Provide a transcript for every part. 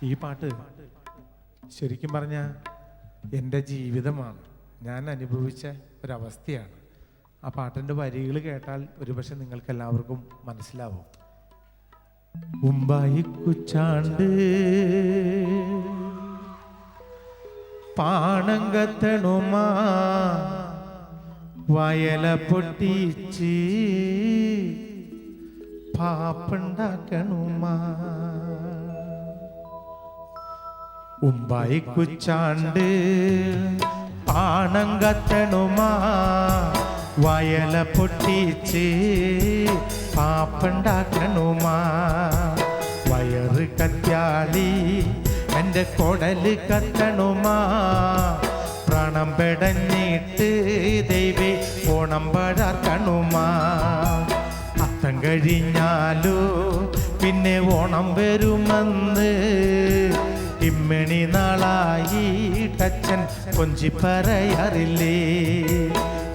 ഈ പാട്ട് ശരിക്കും പറഞ്ഞാൽ എൻ്റെ ജീവിതമാണ്, ഞാൻ അനുഭവിച്ച ഒരവസ്ഥയാണ്. ആ പാട്ടിൻ്റെ വരികൾ കേട്ടാൽ ഒരുപക്ഷെ നിങ്ങൾക്ക് എല്ലാവർക്കും മനസ്സിലാവും. ഉമ്പായി കുച്ചാണ്ട് പാണങ്കത്തണുമാ വയല പൊട്ടിച്ച് പാപ്പുണ്ടാക്കണുമാ. ഉമ്പായി കുച്ചാണ്ട് പാണങ്കത്തണുമാ വയല പൊട്ടിച്ച് പാപ്പുണ്ടാക്കണുമാ. വയറ് കത്യാളി എൻ്റെ കൊടല് കത്തണുമാ. പ്രാണം പെടഞ്ഞിട്ട് ദൈവേ ഓണം പഴക്കണുമാ. അത്തം കഴിഞ്ഞാലോ പിന്നെ ഓണം വരുമെന്ന് ഇമ്മണി നാളായിട്ടച്ഛൻ കൊഞ്ചി പറയാറില്ലേ.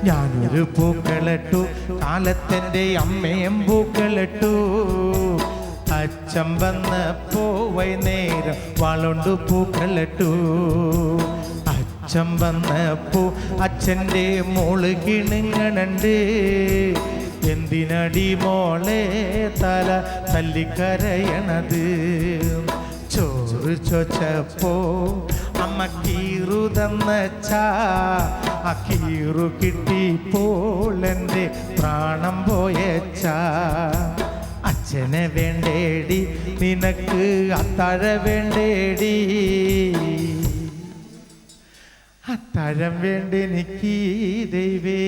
ഞാനൊരു പൂക്കളിട്ടു, കാലത്തെൻ്റെ അമ്മയും പൂക്കളിട്ടു. അച്ഛൻ വന്നപ്പോ വൈകുന്നേരം വാളുണ്ട് പൂക്കളിട്ടു. അച്ഛൻ വന്നപ്പോ അച്ഛൻ്റെ മോള് കിണുങ്ങണുണ്ട്. എന്തിനടി മോളെ തല തല്ലിക്കരയണത്? ചോറ് ചോച്ചപ്പോ അമ്മ കീറു തന്നച്ചാ. ആ കീറു കിട്ടിപ്പോൾ എൻ്റെ പ്രാണം പോയച്ചാ. അച്ഛനെ വേണ്ടേടി നിനക്ക് അത്താഴ വേണ്ടേടി. അത്താഴം വേണ്ടെനിക്ക് ദൈവേ,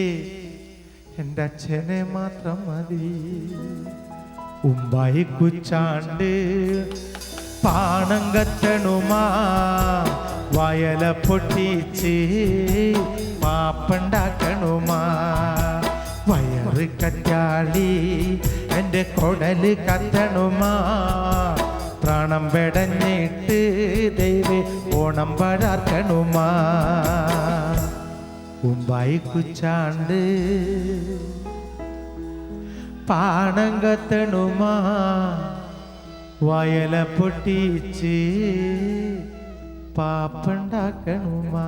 എൻ്റെ അച്ഛനെ മാത്രം മതി. ഉമ്പായി കുച്ചാണ്ട് പാണങ്കത്തണുമാ വയല പൊട്ടിച്ച് പാപ്പുണ്ടാക്കണുമാ. വയറ് കറ്റാളി എൻ്റെ കൊടല് കത്തണുമാ. പ്രാണം പെടഞ്ഞിട്ട് ദൈവേ ഓണം പഴക്കണുമാ. ഉമ്പായി കുച്ചാണ്ട് പാണങ്കത്തണുമാ വയല പൊട്ടിച്ച് പാപ്പുണ്ടാക്കണുമാ.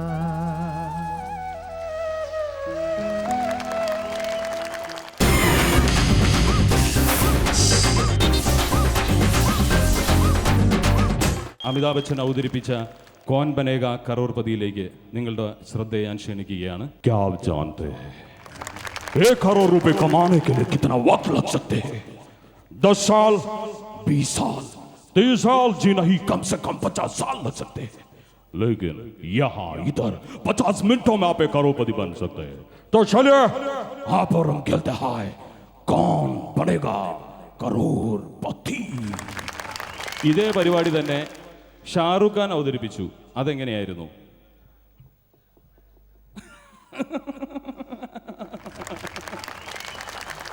അമിതാഭ് ബച്ചൻ അവതരിപ്പിച്ച കോൻ ബനേഗ കറോർപതിയിലേക്ക് നിങ്ങളുടെ ശ്രദ്ധയെ ഞാൻ ക്ഷണിക്കുകയാണ്. क्या आप जानते हैं 1 करोड़ रुपए कमाने के लिए कितना वक्त लग सकते हैं? 10 साल, 20 साल, 30 साल जी नहीं, कम से कम 50 साल लग सकते हैं. लेकिन यहाँ इधर 50 मिनटों में आप 1 करोड़पति बन सकते हैं. तो चलिए आप और हम खेलते हैं कौन बनेगा करोड़पति. ഇതേ പരിപാടി തന്നെ ഷാറുഖ് ഖാൻ അവതരിപ്പിച്ചു. അതെങ്ങനെയായിരുന്നു?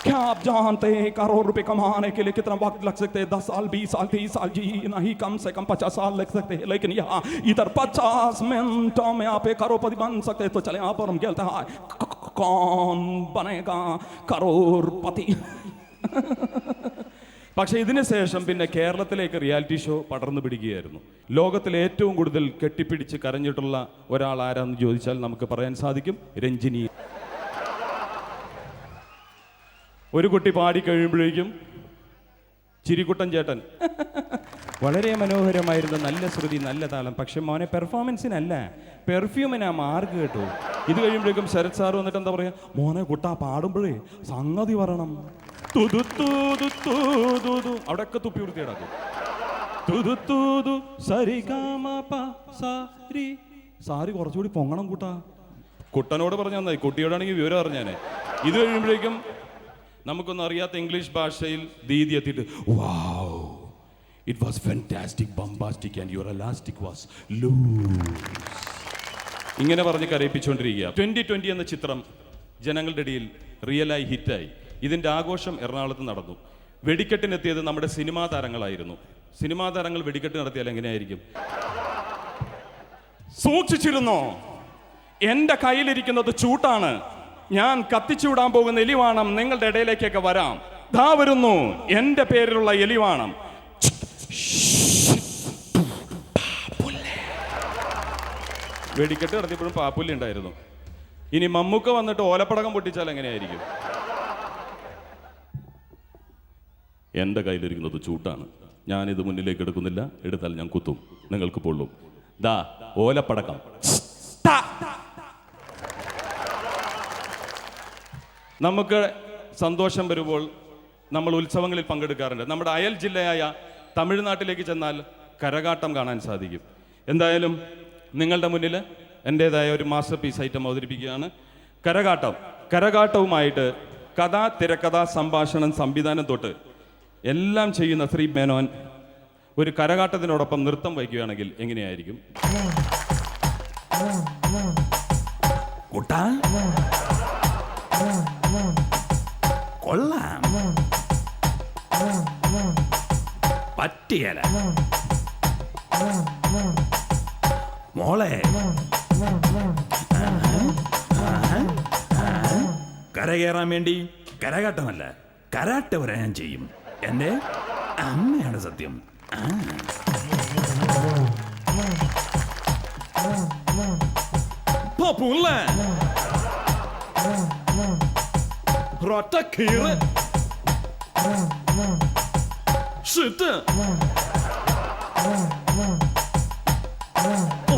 क्या आप जानते हैं करोड़ रुपए कमाने के लिए कितना वक्त लग सकते हैं? 10 साल, 20 साल, 30 साल जी नहीं, कम से कम 50 साल लग सकते हैं. लेकिन यहाँ इधर 50 मिनटों में आप 1 करोड़पति बन सकते हैं. तो चले आप और हम खेलते हैं कौन बनेगा करोड़पति. പക്ഷേ ഇതിന് ശേഷം പിന്നെ കേരളത്തിലേക്ക് റിയാലിറ്റി ഷോ പടർന്നു പിടിക്കുകയായിരുന്നു. ലോകത്തിലെ ഏറ്റവും കൂടുതൽ കെട്ടിപ്പിടിച്ച് കരഞ്ഞിട്ടുള്ള ഒരാൾ ആരാന്ന് ചോദിച്ചാൽ നമുക്ക് പറയാൻ സാധിക്കും, രഞ്ജിനി. ഒരു കുട്ടി പാടി കഴിയുമ്പോഴേക്കും ചിരിക്കുട്ടൻ ചേട്ടൻ വളരെ മനോഹരമായിരുന്നു, നല്ല ശ്രുതി, നല്ല താളം, പക്ഷെ മോനെ പെർഫോമൻസിനല്ല, പെർഫ്യൂമിനാ മാർക്ക് കേട്ടു. ഇത് കഴിയുമ്പോഴേക്കും ശരത് സാർ വന്നിട്ട് എന്താ പറയാ, മോനെ കുട്ടാ പാടുമ്പോഴേ സംഗതി പറയണം, അവിടെയൊക്കെ തുപ്പി വൃത്തിയിടാക്കും. സാരി കുറച്ചുകൂടി പൊങ്ങണം കൂട്ടാ. കുട്ടനോട് പറഞ്ഞാൽ നന്നായി, കുട്ടിയോടാണെങ്കിൽ വിവരം അറിഞ്ഞാനേ. ഇത് കഴിയുമ്പോഴേക്കും നമുക്കൊന്നും അറിയാത്ത ഇംഗ്ലീഷ് ഭാഷയിൽ ദീദി എത്തിയിട്ട് wow, it was fantastic, bombastic and your elastic was loose, ഇങ്ങനെ പറഞ്ഞ് കരയിപ്പിച്ചുകൊണ്ടിരിക്കുക. 2020 എന്ന ചിത്രം ജനങ്ങളുടെ ഇടയിൽ റിയലായി ഹിറ്റായി. ഇതിൻ്റെ ആഘോഷം എറണാകുളത്ത് നടന്നു. വെടിക്കെട്ടിനെത്തിയത് നമ്മുടെ സിനിമാ താരങ്ങളായിരുന്നു. സിനിമാ താരങ്ങൾ വെടിക്കെട്ട് നടത്തിയാൽ എങ്ങനെയായിരിക്കും? സൂക്ഷിച്ചിരുന്നോ? എൻ്റെ കയ്യിലിരിക്കുന്നത് ചൂട്ടാണ്. ഞാൻ കത്തിച്ചുവിടാൻ പോകുന്ന എലിവാണം നിങ്ങളുടെ ഇടയിലേക്കൊക്കെ വരാം. ദാ വരുന്നു എൻ്റെ പേരിലുള്ള എലിവാണം. വെടിക്കെട്ട് നടത്തിയപ്പോഴും പാപ്പുല്ലി ഉണ്ടായിരുന്നു. ഇനി മമ്മൂക്ക വന്നിട്ട് ഓലപ്പടക്കം പൊട്ടിച്ചാൽ എങ്ങനെയായിരിക്കും? എൻ്റെ കയ്യിലിരിക്കുന്നത് ചൂട്ടാണ്. ഞാനിത് മുന്നിലേക്ക് എടുക്കുന്നില്ല. എടുത്താൽ ഞാൻ കുത്തും, നിങ്ങൾക്ക് പൊള്ളും. ദാ ഓലപ്പടക്കം. നമുക്ക് സന്തോഷം വരുമ്പോൾ നമ്മൾ ഉത്സവങ്ങളിൽ പങ്കെടുക്കാറുണ്ട്. നമ്മുടെ അയൽ ജില്ലയായ തമിഴ്നാട്ടിലേക്ക് ചെന്നാൽ കരകാട്ടം കാണാൻ സാധിക്കും. എന്തായാലും നിങ്ങളുടെ മുന്നിൽ എൻ്റേതായ ഒരു മാസ്റ്റർ പീസ് ഐറ്റം അവതരിപ്പിക്കുകയാണ്. കരകാട്ടവുമായിട്ട് കഥ, തിരക്കഥ, സംഭാഷണം, സംവിധാനം തൊട്ട് എല്ലാം ചെയ്യുന്ന ശ്രീ മേനോൻ ഒരു കരകാട്ടത്തിനോടൊപ്പം നൃത്തം വയ്ക്കുകയാണെങ്കിൽ എങ്ങനെയായിരിക്കും? കൊള്ളാം, പറ്റിയല മോളെ. കരകയറാൻ വേണ്ടി കരകാട്ടമല്ല, കരാട്ടെ വരെ ഞാൻ ചെയ്യും. എൻ്റെ അമ്മയാണ് സത്യം.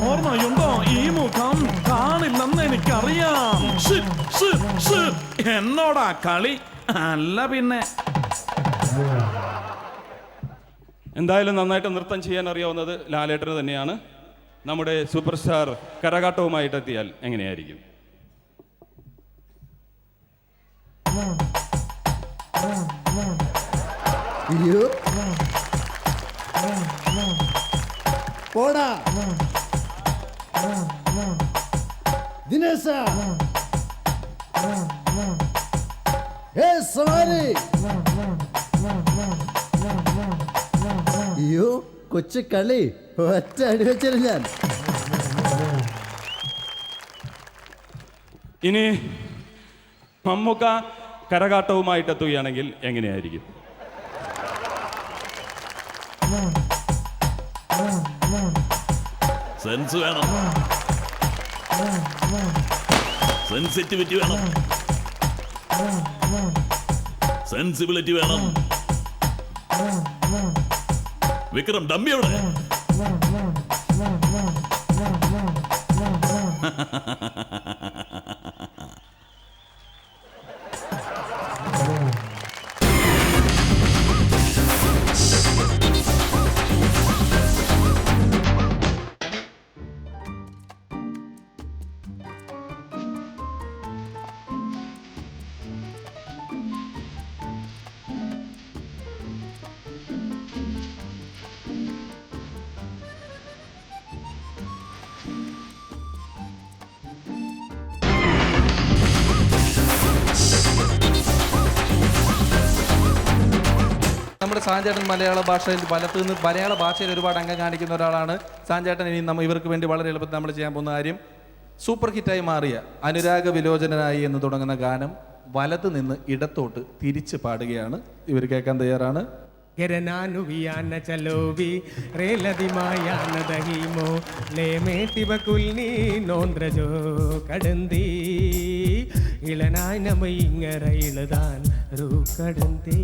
ഓർമ്മയുണ്ടോ ഈ മുഖം? കാണില്ലെന്ന് എനിക്കറിയാം. എന്നോടാ കളി? അല്ല പിന്നെ. എന്തായാലും നന്നായിട്ട് നൃത്തം ചെയ്യാൻ അറിയാവുന്നത് ലാലേട്ടന് തന്നെയാണ്. നമ്മുടെ സൂപ്പർ സ്റ്റാർ കരകാട്ടവുമായിട്ട് എത്തിയാൽ എങ്ങനെയായിരിക്കും? പോടാ ദിനേശ. സവാരി. അയ്യോ കൊച്ചു കളി, ഒറ്റ അടി വെച്ചിരുന്നു ഞാൻ. ഇനി മമ്മൂക്ക കരകാട്ടവുമായിട്ട് എത്തുകയാണെങ്കിൽ എങ്ങനെയായിരിക്കും? സെൻസ് വേണം, സെൻസിറ്റിവിറ്റി വേണം, സെൻസിബിലിറ്റി വേണം. വിക്രം ഡമ്മി എവിടെ? നമ്മുടെ സാഞ്ചേട്ടൻ മലയാള ഭാഷയിൽ വലത്തു നിന്ന് മലയാള ഭാഷയിൽ ഒരുപാട് അംഗം കാണിക്കുന്ന ഒരാളാണ് സാഞ്ചേട്ടൻ. ഇനി ഇവർക്ക് വേണ്ടി വളരെ എളുപ്പത്തിൽ നമ്മൾ ചെയ്യാൻ പോകുന്ന കാര്യം, സൂപ്പർ ഹിറ്റായി മാറിയ അനുരാഗ വിലോചനായി എന്ന് തുടങ്ങുന്ന ഗാനം വലത്ത് നിന്ന് ഇടത്തോട്ട് തിരിച്ച് പാടുകയാണ്. ഇവർ കേൾക്കാൻ തയ്യാറാണ്. ಗೆರನಾನು ವಿಯಾನ ಚಲೋವಿ ರೇಲದಿ ಮಾಯಾನ ದಹಿಮೋ ಲೇ ಮೇಟಿವ ಕುಲ್ನಿ ನೋಂದ್ರಜೋ ಕಡಂದಿ ഇളനായി നമ്മ ഇങ്ങര ഇളതാൻ കടന്തി.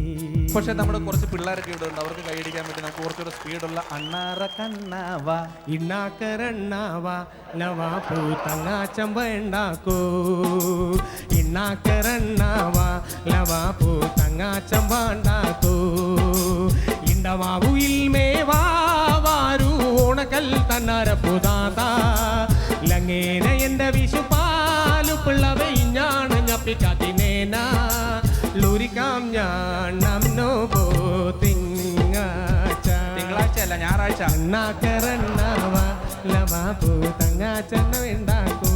പക്ഷെ നമ്മുടെ കുറച്ച് പിള്ളേരൊക്കെ ഇവിടെ ഉണ്ട്, അവർക്ക് കൈയടിക്കാൻ വേണ്ടി നമുക്ക് കുറച്ചുകൂടെ സ്പീഡുള്ള അണ്ണാറ കണ്ണാവ ഇണ്ണാക്കരണ്ണാവ ലവാ പൂത്തങ്ങ ചമ്പണ്ടാക്കോ. ഇണ്ണാക്കരണ്ണാവ ലവാ പൂത്തങ്ങ ചമ്പണ്ടാക്കോ. ഇണ്ടവാവു ഇൽമേവാരു ഓണക്കൽ തന്നാര പുതാത ലങ്ങേന എന്റെ വിഷുപാലു പിള്ളവ ഇഞ്ഞാണ് ഞപ്പിക്കാത്തിനേന ലൂരിക്കാം ഞാൻ നമ്നോ പോ തിങ്കളാഴ്ച അല്ല ഞായറാഴ്ച. അണ്ണാക്കരണ്ണാവ ലവാ പൂത്തങ്ങ ചെന്ന വേണ്ടാക്കൂ.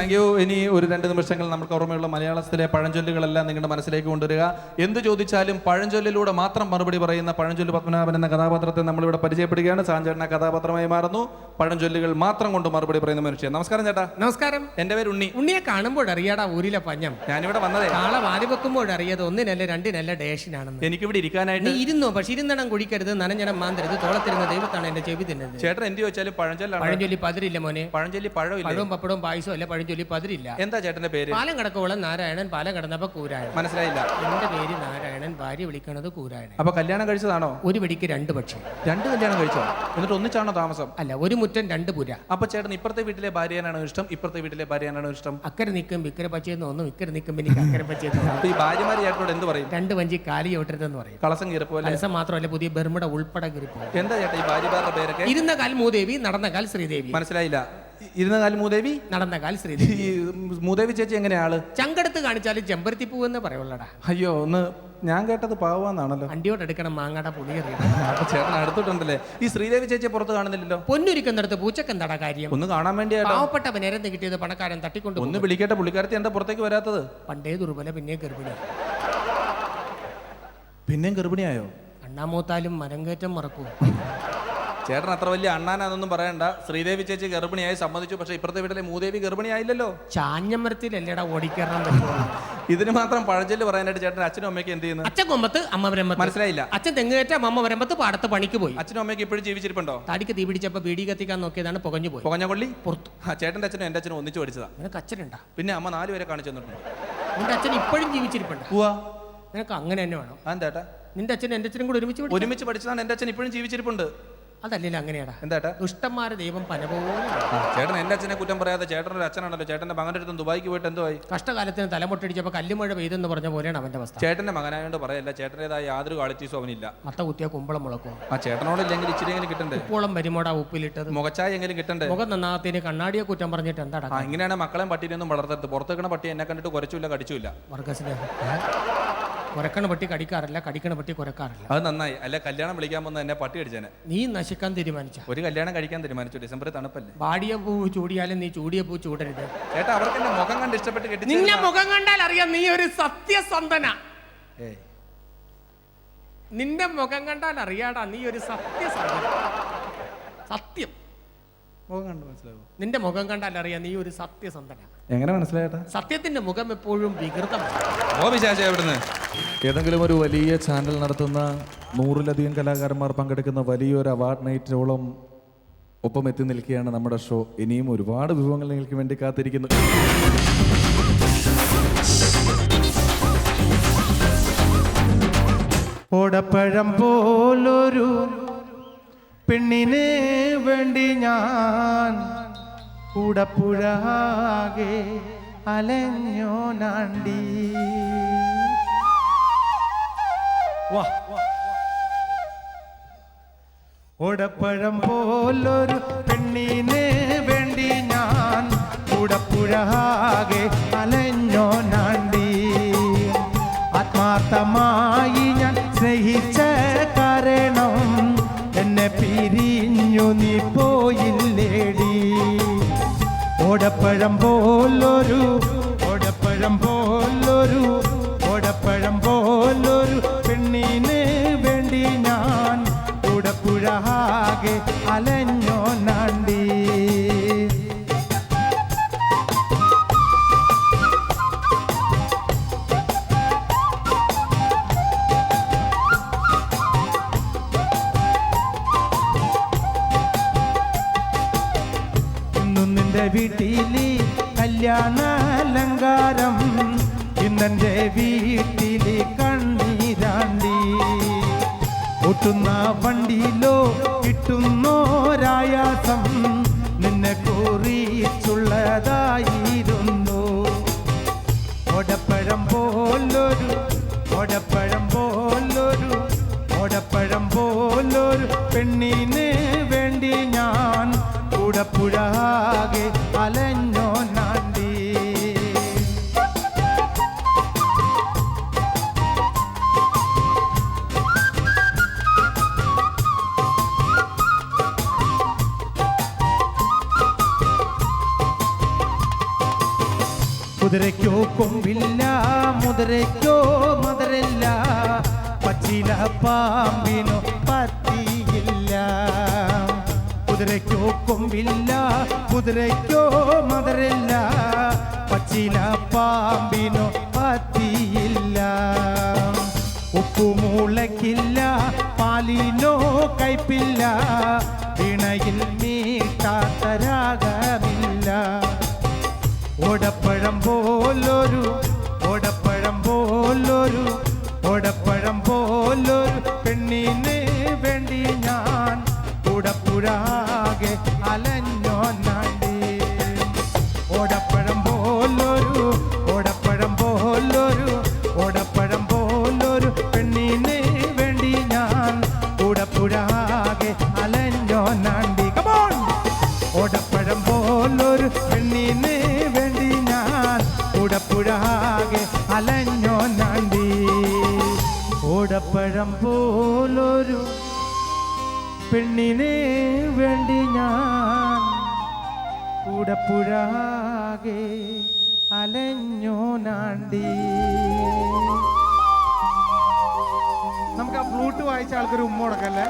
Thank you. ഇനി ഒരു 2 നിമിഷങ്ങൾ നമുക്ക് ഓർമ്മയുള്ള മലയാളത്തിലെ പഴഞ്ചൊല്ലുകളെല്ലാം നിങ്ങളുടെ മനസ്സിലേക്ക് കൊണ്ടുവരിക. എന്ത് ചോദിച്ചാലും പഴഞ്ചൊല്ലിലൂടെ മാത്രം മറുപടി പറയുന്ന പഴഞ്ചൊല്ല് പത്മനാഭൻ എന്ന കഥാപാത്രത്തെ നമ്മളിവിടെ പരിചയപ്പെടുകയാണ്. സാഞ്ചേട്ടൻ കഥാപാത്രമായി മാറുന്നു. പഴഞ്ചൊല്ലുകൾ മാത്രം കൊണ്ട് മറുപടി പറയുന്ന മനുഷ്യൻ. നമസ്കാരം ചേട്ടാ. നമസ്കാരം. എന്റെ പേര് ഉണ്ണി. ഉണ്ണിയെ കാണുമ്പോഴറിയാടാ ഊരിലെ പഞ്ഞം. ഞാനിവിടെ വന്നതേ നാളെ വാരി വെക്കുമ്പോഴറിയത് 1 2 ഡേഷനാണെന്ന്. എനിക്കിവിടെ ഇരിക്കാനായിട്ട്. നീ ഇരുന്നോ, പക്ഷെ ഇരുന്നണം കുഴിക്കരുത്, നനഞ്ഞണം മാന്തരുത്, തോളത്തിരുന്ന ദൈവത്താണ് എന്റെ ചെവി തിന്നത്. ചേട്ടൻ എന്ത് ചോദിച്ചാലും പഴഞ്ചൊല്ലാണ്. പഴഞ്ചൊല്ലി പതിരില്ല മോനെ. പഴഞ്ചൊല്ലി പഴമില്ല. പഴവും പപ്പടവും പായസവും അല്ല, പഴഞ്ചൊല്ലി പതിരില്ല. എന്താ ചേട്ടന്റെ പേര്? പാലം കിടക്കോളം നാരായണൻ, പാലം കിടന്നപ്പോ കൂരായണൻ. മനസ്സിലായില്ല. എന്റെ പേര് നാരായണൻ, ഭാര്യ വിളിക്കണത് കൂരായണൻ. അപ്പൊ കല്യാണം കഴിച്ചതാണോ? ഒരു വെടിക്ക് 2 പക്ഷി. 2 കല്യാണം കഴിച്ചോ? എന്നിട്ട് ഒന്നിച്ചാണോ താമസം? അല്ല, ഒരു മുറ്റം 2 പുര. അപ്പൊ ചേട്ടൻ ഇപ്പുറത്തെ വീട്ടിലെ ഭാര്യയാണോ ഇഷ്ടം, ഇപ്പുറത്തെ വീട്ടിലെ ഭാര്യയാണോ ഇഷ്ടം? അക്കരെ നിൽക്കും വിക്കര പച്ചയെന്ന് ഒന്നും, ഇക്കരെ നിൽക്കുമ്പോൾ എനിക്ക് അക്കരെ പച്ചയെന്ന്. അപ്പൊ ഈ ഭാര്യമാര് ചേട്ടനോട് എന്ത് പറയും? 2 വഞ്ചി കാലി ചോട്ടരുതെന്ന് പറയും. കളസം കീറിപ്പോലെ. കലസം മാത്രമല്ല, പുതിയ ബെർമുട ഉൾപ്പെടെ കീറിപ്പോ. എന്താ ചേട്ടാ ഈ ഭാര്യമാരുടെ പേരൊക്കെ? ഇരുന്ന കാൽ മൂദേവി, നടന്ന കാൽ ശ്രീദേവി. മനസ്സിലായില്ല. ഇരുന്ന കാലം മൂദേവി, നടന്ന കാൽ ശ്രീദേവി. ഈ മൂദേവി ചേച്ചി എങ്ങനെയാള്? ചങ്കെടുത്ത് കാണിച്ചാലും ചെമ്പരത്തി പൂവെന്ന് പറയുള്ളടാ. അയ്യോ, ഒന്ന് ഞാൻ കേട്ടത് പാവാന്നാണല്ലോ. വണ്ടിയോട് എടുക്കണം മാങ്ങാടെ പുളിയറിയണം. അപ്പൊ ചേട്ടൻ അടുത്തിട്ടുണ്ടല്ലേ? ഈ ശ്രീദേവി ചേച്ചിയെ പുറത്ത് കാണുന്നില്ലല്ലോ. പൊന്നൊരുക്കുന്നിടത്ത് പൂച്ചക്കെന്താടാ കാര്യം? ഒന്ന് കാണാൻ വേണ്ടിയാട്ടോ. പാവപ്പെട്ടവൻ നിരന്ന് കിട്ടിയത് പണക്കാരൻ തട്ടിക്കൊണ്ട് ഒന്ന് വിളിക്കട്ടെ. പുള്ളിക്കാരത്തി എന്താ പുറത്തേക്ക് വരാത്തത്? പണ്ടേ ദുർബല, പിന്നെ ഗർഭിണി. പിന്നെയും ഗർഭിണിയായോ? അണ്ണാമൂത്താലും മരങ്കേറ്റം മറക്കൂ. ചേട്ടൻ അത്ര വലിയ അണ്ണാനാന്നൊന്നും പറയണ്ട. ശ്രീദേവി ചേച്ചി ഗർഭിണിയായി സമ്മതിച്ചു. പക്ഷെ ഇപ്പുറത്തെ വീട്ടിലെ മൂദേവി ഗർഭിണിയായില്ലല്ലോ. ചാഞ്ഞമരത്തിലല്ലേടാ ഓടിക്കയറാൻ പറ്റുമോ? ഇതിന് മാത്രം പഴഞ്ചൊല്ല് പറയാനായിട്ട് ചേട്ടൻ അച്ഛനും അമ്മയ്ക്ക് എന്ത് ചെയ്യുന്നു? അച്ഛൻ കൊമ്പത്ത്, അമ്മ വരമ്പത്ത്. മനസ്സിലായില്ല. അച്ഛൻ തെങ്ങുകയറ്റ, അമ്മ വരമ്പത്ത്, പാടത്ത് പണിക്ക് പോയി. അച്ഛനും അമ്മയ്ക്ക് ഇപ്പോഴും ജീവിച്ചിരിപ്പുണ്ടോ? താടിക്ക് തീ പിടിച്ചപ്പോ ബീഡി കത്തിക്കാൻ നോക്കിയതാണ്, പുകഞ്ഞു പോയി. പുകഞ്ഞ കൊള്ളി പുറത്തു. ചേട്ടൻ്റെ അച്ഛനും എൻ്റെ അച്ഛനും ഒന്നിച്ചു പഠിച്ചതാ. നിനക്ക് അച്ഛനുണ്ടാ? പിന്നെ അമ്മ 4 പേരെ കാണിച്ചു തന്നിട്ടുണ്ട്. നിന്റെ അച്ഛൻ ഇപ്പോഴും ജീവിച്ചിരിപ്പുണ്ട്. പോവാ. നിനക്ക് അങ്ങനെ തന്നെ വേണം. എന്താ? നിന്റെ അച്ഛനും എൻ്റെ അച്ഛനും കൂടെ ഒരുമിച്ച് പഠിച്ചതാണ്. എൻ്റെ അച്ഛൻ ഇപ്പോഴും ജീവിച്ചിരിപ്പുണ്ട്. അതല്ലേ അങ്ങനെയാടാ. എന്താ? ദുഷ്ടന്മാരെ ദൈവം പന പോലെ. ചേട്ടൻ എൻ്റെ അച്ഛനെ കുറ്റം പറയാതെ. ചേട്ടനൊരു അച്ഛനാണല്ലോ. ചേട്ടൻ്റെ മകൻ്റെ അടുത്ത് ദുബായിക്ക് പോയിട്ട് എന്തുവായി? കഷ്ടകാലത്തിന് തലമുട്ടടിച്ചപ്പോൾ കല്ലുമഴ പെയ്തെന്ന് പറഞ്ഞ പോലെയാണ് അവന്റെ അവസ്ഥ. ചേട്ടൻ്റെ മകനായോണ്ട് പറയല്ല. ചേട്ടൻ്റെതായ യാതൊരു ക്വാളിറ്റീസും അവനില്ല. മത്ത കുത്തിയ കുമ്പളം മുളക്കും. ആ ചേട്ടനോടില്ലെങ്കിൽ ഇച്ചിരിയെങ്കിലും കിട്ടണ്ടേ? ഉപ്പോളം വരുമോടാ ഉപ്പിലിട്ടത്. മുഖച്ചായ എങ്കിലും കിട്ടണ്ടേ? മുഖം നന്നാത്തിന് കണ്ണാടിയെ കുറ്റം പറഞ്ഞിട്ട് എന്താ? ഇങ്ങനെയാണ് മക്കളെയും പട്ടീനെയൊന്നും വളർത്തരുത്. പുറത്തേക്കണ പട്ടി എന്നെ കണ്ടിട്ട് കുറച്ചില്ല, കടിച്ചില്ല. വർഗസ്നേഹം. കുരക്കണ പട്ടി കടിക്കാറില്ല, കടിക്കണ പട്ടി കുരക്കാറില്ല. അത് നന്നായി. അല്ല കല്യാണം വിളിക്കാൻ വന്ന എന്നെ പട്ടി അടിച്ചേനെ. നീ നശിക്കാൻ തീരുമാനിച്ച. ഒരു കല്യാണം കഴിക്കാൻ തീരുമാനിച്ചു. ഡിസംബറിൽ തണുപ്പല്ലേ? വാടിയ പൂ ചൂടിയാലും നീ ചൂടിയ പൂ ചൂടരുത്. ചേട്ടാ അവർക്ക് എന്റെ മുഖം കണ്ട് ഇഷ്ടപ്പെട്ട് കെട്ടി. നിന്നെ മുഖം കണ്ടാൽ അറിയാം നീ ഒരു സത്യസന്ധന. നിന്റെ മുഖം കണ്ടാൽ അറിയാടാ നീ ഒരു സത്യസന്ധന. സത്യം മുഖം കണ്ട് മനസ്സിലാവും. നിന്റെ മുഖം കണ്ടാൽ അറിയാം നീ ഒരു സത്യസന്ധന. എങ്ങനെ മനസ്സിലായേട്ടാ? സത്യത്തിന്റെ മുഖം എപ്പോഴും വികൃതമാണ്. ഏതെങ്കിലും ഒരു വലിയ ചാനൽ നടത്തുന്ന 100-ലധികം കലാകാരന്മാർ പങ്കെടുക്കുന്ന വലിയൊരു അവാർഡ് നൈറ്റോളം ഒപ്പം എത്തി നിൽക്കുകയാണ് നമ്മുടെ ഷോ. ഇനിയും ഒരുപാട് വിഭവങ്ങൾ നിങ്ങൾക്ക് വേണ്ടി കാത്തിരിക്കുന്നു. ഓടപ്പഴം പോലൊരു പെണ്ണിനെ വേണ്ടി ഞാൻ കൂടപ്പുഴാകെ അലഞ്ഞോ നാണ്ടി. ഓടപ്പഴം പോലൊരു പെണ്ണിനെ വേണ്ടി ഞാൻ കൂടപ്പുഴാകെ അലഞ്ഞോ നാണ്ടി. ആത്മാർത്ഥമായി ഞാൻ സ്നേഹിച്ച കാരണം എന്നെ പിരിഞ്ഞു നീ പോയില്ലേടി. ഓടപ്പഴം പോലൊരു ഓടപ്പഴം പോലൊരു ഓടപ്പഴം പോലൊരു പെണ്ണിനെ വേണ്ടി ഞാൻ കൂടപ്പുഴാകെ അലഞ്ഞോ നാണ്ടി. നിന്റെ വീട്ടില് കല്യാണാലങ്കാരം, ഇന്നെന്റെ വീട്ടില് കണ്ണീരാണ്ടി. ഓട്ടുന്ന വണ്ടിയിലോ കിട്ടുന്നോരായാസം നിന്നെ കുറിച്ചുള്ളതായിരുന്നു. ഓടപ്പഴം പോലൊരു ഓടപ്പഴം പോലൊരു ഓടപ്പഴം പോലൊരു പെണ്ണിന് വേണ്ടി ഞാൻ കൂടപ്പുഴാകെ അലഞ്ഞോ നാണ്ടി. കുതിരയ്ക്കോ കൊമ്പില്ല മുതിരയ്ക്കോ മധുരല്ല പച്ചില പാമ്പിനോ പറ്റിയില്ല കുതിരയ്ക്കോ കൊമ്പില്ല കുതിരയ്ക്കോ മധുരല്ല പച്ചില പാമ്പിനോ പറ്റിയില്ല ഉപ്പുമുളക്കില്ല പാലിനോ കയ്പില്ല ഇണയിൽ മീട്ടാത്ത രാഗമില്ല ഓടപ്പഴം പോലൊരു പെണ്ണിന് വേണ്ടി ഞാൻ കൂടപ്പുഴാകെ അലഞ്ഞോ നാണ്ടി ഓടപ്പഴം പോലൊരു പെണ്ണിന് വേണ്ടി ഞാൻ കൂടപ്പുഴാകെ അലഞ്ഞോ നാണ്ടി കമോൺ ഓടപ്പഴം പോലൊരു പെണ്ണിന് വേണ്ടി ഞാൻ കൂടപ്പുഴാകെ അലഞ്ഞോ നാണ്ടി ഓടപ്പഴം പോലൊരു പെണ്ണിന് വേണ്ടി ഞാൻ കൂടപ്പുഴാകെ അലഞ്ഞോ നാണ്ടി. നമുക്ക് ആ ഫ്ലൂട്ട് വായിച്ച ആൾക്കൊരു ഉമ്മ കൊടുക്കല്ലേ.